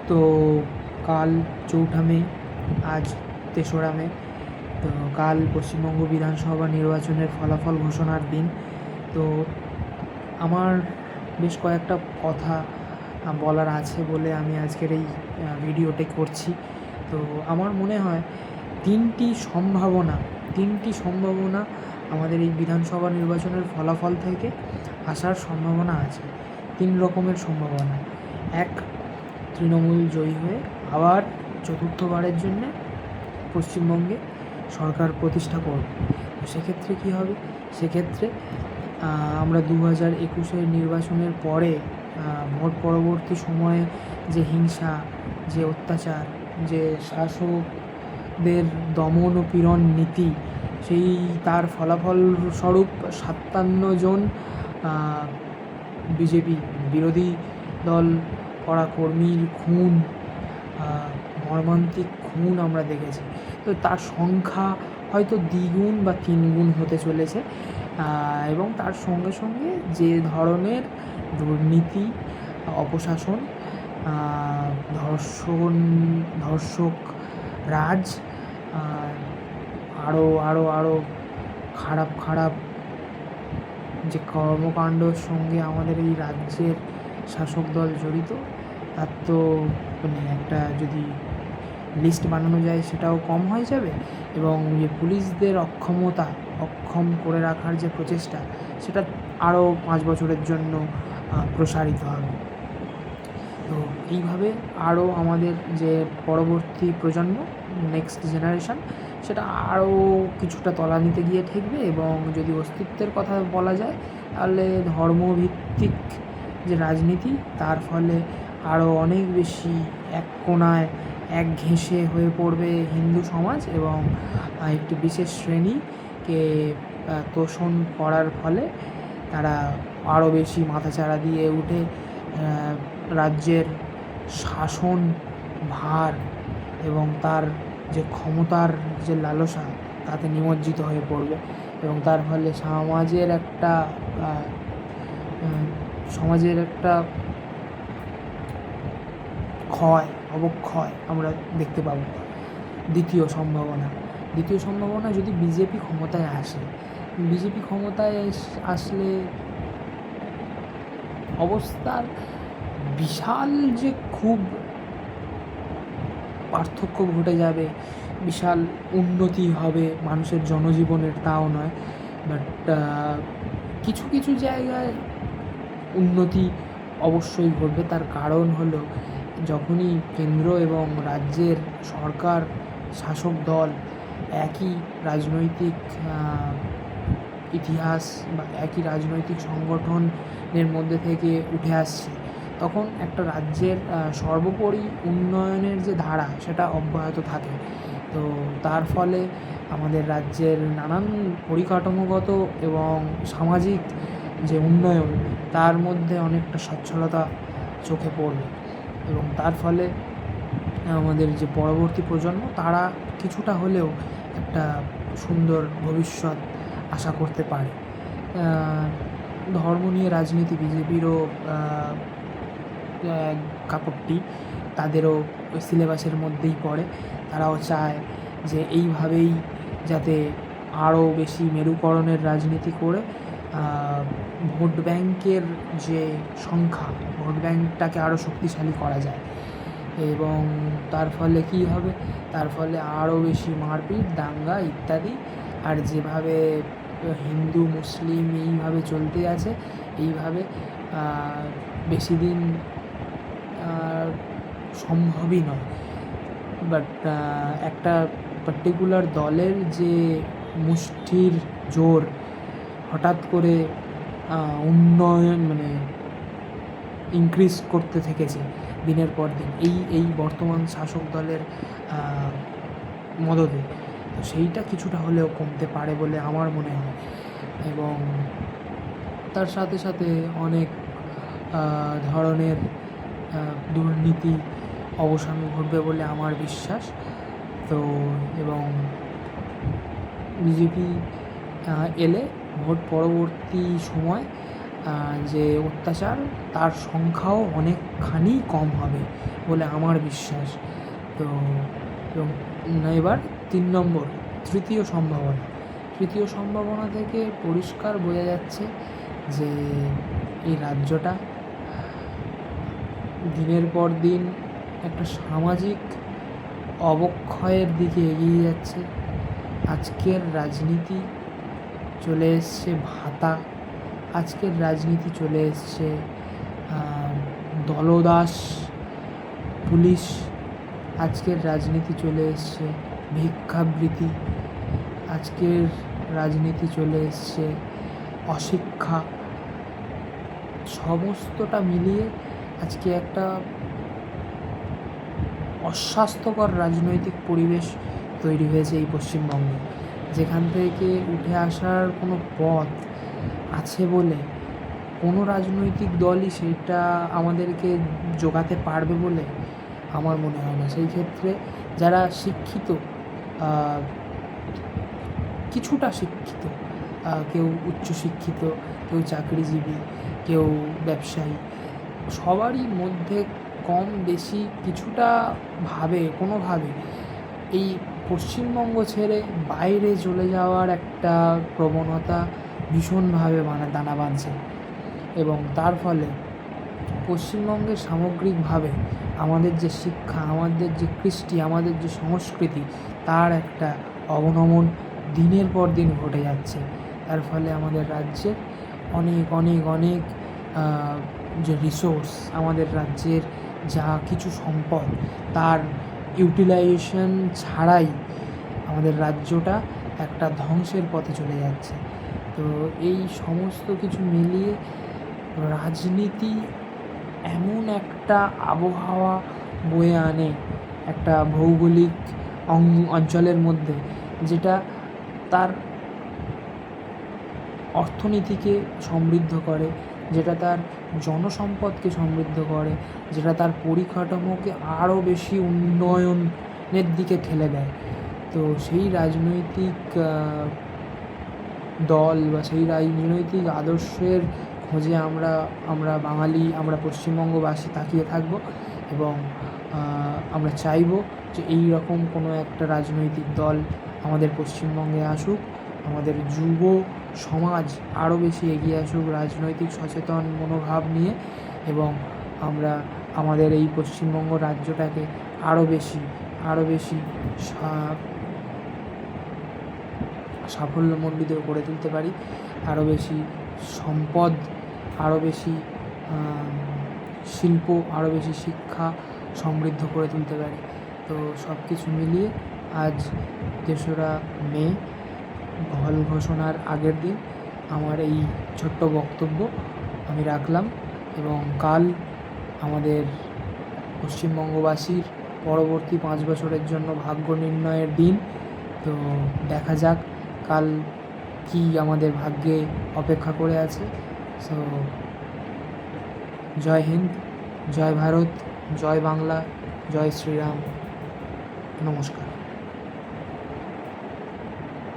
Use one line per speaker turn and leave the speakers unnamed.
তো কাল 4 মে, আজ 3রা মে। তো কাল পশ্চিমবঙ্গ বিধানসভা নির্বাচনের ফলাফল ঘোষণার দিন। তো আমার বেশ কয়েকটা কথা বলার আছে বলে আমি আজকের এই ভিডিওটি করছি। তো আমার মনে হয় তিনটি সম্ভাবনা আমাদের এই বিধানসভা নির্বাচনের ফলাফল থেকে আসার সম্ভাবনা আছে। 3 রকমের সম্ভাবনা। 1, তৃণমূল জয়ী হয়ে আবার চতুর্থবারের জন্যে পশ্চিমবঙ্গে সরকার প্রতিষ্ঠা করবে। তো সেক্ষেত্রে কী হবে? সেক্ষেত্রে আমরা 2021-এর নির্বাচনের পরে ভোট পরবর্তী সময়ে যে হিংসা, যে অত্যাচার, যে শাসকদের দমন ও পীড়ন নীতি, সেই তার ফলাফল স্বরূপ 57 জন বিজেপি বিরোধী দল করা কর্মীর খুন, মর্মান্তিক খুন আমরা দেখেছি। তো তার সংখ্যা হয়তো দ্বিগুণ বা তিনগুণ হতে চলেছে। এবং তার সঙ্গে সঙ্গে যে ধরনের দুর্নীতি, অপশাসন, ধর্ষক রাজ, আরও খারাপ যে কর্মকাণ্ডের সঙ্গে আমাদের এই রাজ্যের শাসক দল জড়িত, তার তো একটা যদি লিস্ট বানানো যায় সেটাও কম হয়ে যাবে। এবং যে পুলিশদের অক্ষম করে রাখার যে প্রচেষ্টা, সেটা আরও 5 বছরের জন্য প্রসারিত হবে। তো এইভাবে আরও আমাদের যে পরবর্তী প্রজন্ম, নেক্সট জেনারেশান, সেটা আরও কিছুটা তলানিতে গিয়ে ঠেকবে। এবং যদি অস্তিত্বের কথা বলা যায়, তাহলে ধর্মভিত্তিক যে রাজনীতি, তার ফলে আরও অনেক বেশি এক কোণায় একঘেঁষে হয়ে পড়বে হিন্দু সমাজ, এবং একটি বিশেষ শ্রেণীকে তোষণ করার ফলে তারা আরও বেশি মাথাচাড়া দিয়ে উঠে রাজ্যের শাসন ভার এবং তার যে ক্ষমতার যে লালসা, তাতে নিমজ্জিত হয়ে পড়বে। এবং তার ফলে সমাজের একটা অবক্ষয় আমরা দেখতে পাব। দ্বিতীয় সম্ভাবনা, যদি বিজেপি ক্ষমতায় আসলে অবস্থার বিশাল যে খুব পার্থক্য ঘটে যাবে, বিশাল উন্নতি হবে মানুষের জনজীবনের, তাও নয়। বাট কিছু জায়গায় উন্নতি অবশ্যই ঘটবে। তার কারণ হলো, যখনই কেন্দ্র এবং রাজ্যের সরকার, শাসক দল একই রাজনৈতিক ইতিহাস বা একই রাজনৈতিক সংগঠনের মধ্যে থেকে উঠে আসছে, তখন একটা রাজ্যের সর্বোপরি উন্নয়নের যে ধারা, সেটা অব্যাহত থাকে। তো তার ফলে আমাদের রাজ্যের নানান পরিকাঠামোগত এবং সামাজিক যে উন্নয়ন, তার মধ্যে অনেকটা সচ্ছলতা চোখে পড়বে। এবং তার ফলে আমাদের যে পরবর্তী প্রজন্ম, তারা কিছুটা হলেও একটা সুন্দর ভবিষ্যৎ আশা করতে পারে। ধর্ম নিয়ে রাজনীতি বিজেপিরও কাপড়টি, তাদেরও সিলেবাসের মধ্যেই পড়ে। তারাও চায় যে এইভাবেই যাতে আরও বেশি মেরুকরণের রাজনীতি করে ভোট ব্যাংকের যে সংখ্যা, ভোট ব্যাংকটাকে আরও শক্তিশালী করা যায়। এবং তার ফলে কী হবে? তার ফলে আরও বেশি মারপিট, দাঙ্গা ইত্যাদি। আর যেভাবে হিন্দু মুসলিম এইভাবে চলতে আছে, এইভাবে বেশি দিন সম্ভবই নয়। বাট একটা পার্টিকুলার দলের যে মুষ্টির জোর হঠাৎ করে উন্নয়ন ইনক্রিজ করতে থেকেছে দিনের পর দিন, এই বর্তমান শাসক দলের মদদে। তো সেইটা কিছুটা হলেও কমতে পারে বলে আমার মনে হয়। এবং তার সাথে সাথে অনেক ধরনের দুর্নীতি অবসান ঘটবে বলে আমার বিশ্বাস। তো এবং বিজেপি এলে ভোট পরবর্তী সময় যে অত্যাচার তার সংখ্যাও অনেকখানি কম হবে বলে আমার বিশ্বাস। তো এবং এবার 3 নম্বর তৃতীয় সম্ভাবনা থেকে পরিষ্কার বোঝা যাচ্ছে যে এই রাজ্যটা দিনের পর দিন একটা সামাজিক অবক্ষয়ের দিকে এগিয়ে যাচ্ছে। আজকের রাজনীতি চলে এসছে ভাতা, আজকের রাজনীতি চলে এসছে দলদাস পুলিশ, আজকের রাজনীতি চলে এসছে ভিক্ষাবৃত্তি, আজকের রাজনীতি চলে এসছে অশিক্ষা। সমস্তটা মিলিয়ে আজকে একটা অস্বাস্থ্যকর রাজনৈতিক পরিবেশ তৈরি হয়েছে এই পশ্চিমবঙ্গে, যেখান থেকে উঠে আসার কোনো পথ আছে বলে কোনো রাজনৈতিক দলই সেটা আমাদেরকে জোগাতে পারবে বলে আমার মনে হয় না। সেই ক্ষেত্রে যারা শিক্ষিত, কিছুটা শিক্ষিত, কেউ উচ্চশিক্ষিত, কেউ চাকরিজীবী, কেউ ব্যবসায়ী, সবারই মধ্যে কম বেশি কিছুটা কোনোভাবে এই পশ্চিমবঙ্গ ছেড়ে বাইরে চলে যাওয়ার একটা প্রবণতা ভীষণভাবে দানা বাঁধছে। এবং তার ফলে পশ্চিমবঙ্গে সামগ্রিকভাবে আমাদের যে শিক্ষা, আমাদের যে কৃষ্টি, আমাদের যে সংস্কৃতি, তার একটা অবনমন দিনের পর দিন ঘটে যাচ্ছে। তার ফলে আমাদের রাজ্যের অনেক যে রিসোর্স, আমাদের রাজ্যের যা কিছু সম্পদ, তার ইউটিলাইজেশন ছাড়াই আমাদের রাজ্যটা একটা ধ্বংসের পথে চলে যাচ্ছে। তো এই সমস্ত কিছু মিলিয়ে রাজনীতি এমন একটা আবহাওয়া বয়ে আনে একটা ভৌগোলিক অঞ্চলের মধ্যে, যেটা তার অর্থনীতিকে সমৃদ্ধ করে, যেটা তার জনসম্পদকে সমৃদ্ধ করে, যেটা তার পরিকাঠামোকে আরও বেশি উন্নয়নের দিকে ঠেলে দেয়। তো সেই রাজনৈতিক দল বা সেই রাজনৈতিক আদর্শের খোঁজে আমরা বাঙালি, আমরা পশ্চিমবঙ্গবাসী তাকিয়ে থাকব এবং আমরা চাইব যে এই রকম কোনো একটা রাজনৈতিক দল আমাদের পশ্চিমবঙ্গে আসুক, আমাদের যুব সমাজ আরও বেশি এগিয়ে আসুক রাজনৈতিক সচেতন মনোভাব নিয়ে, এবং আমরা আমাদের এই পশ্চিমবঙ্গ রাজ্যটাকে আরও বেশি সাফল্যমণ্ডিত করে তুলতে পারি, আরও বেশি সম্পদ, আরও বেশি শিল্প, আরও বেশি শিক্ষা সমৃদ্ধ করে তুলতে পারি। তো সব কিছু মিলিয়ে আজ 3রা মে ফল ঘোষণার আগের দিন আমার এই ছোট্ট বক্তব্য আমি রাখলাম, এবং কাল আমাদের পশ্চিমবঙ্গবাসীর পরবর্তী 5 বছরের জন্য ভাগ্য নির্ণয়ের দিন। তো দেখা যাক কাল কি আমাদের ভাগ্যে অপেক্ষা করে আছে। সো জয় হিন্দ, জয় ভারত, জয় বাংলা, জয় শ্রীরাম, নমস্কার।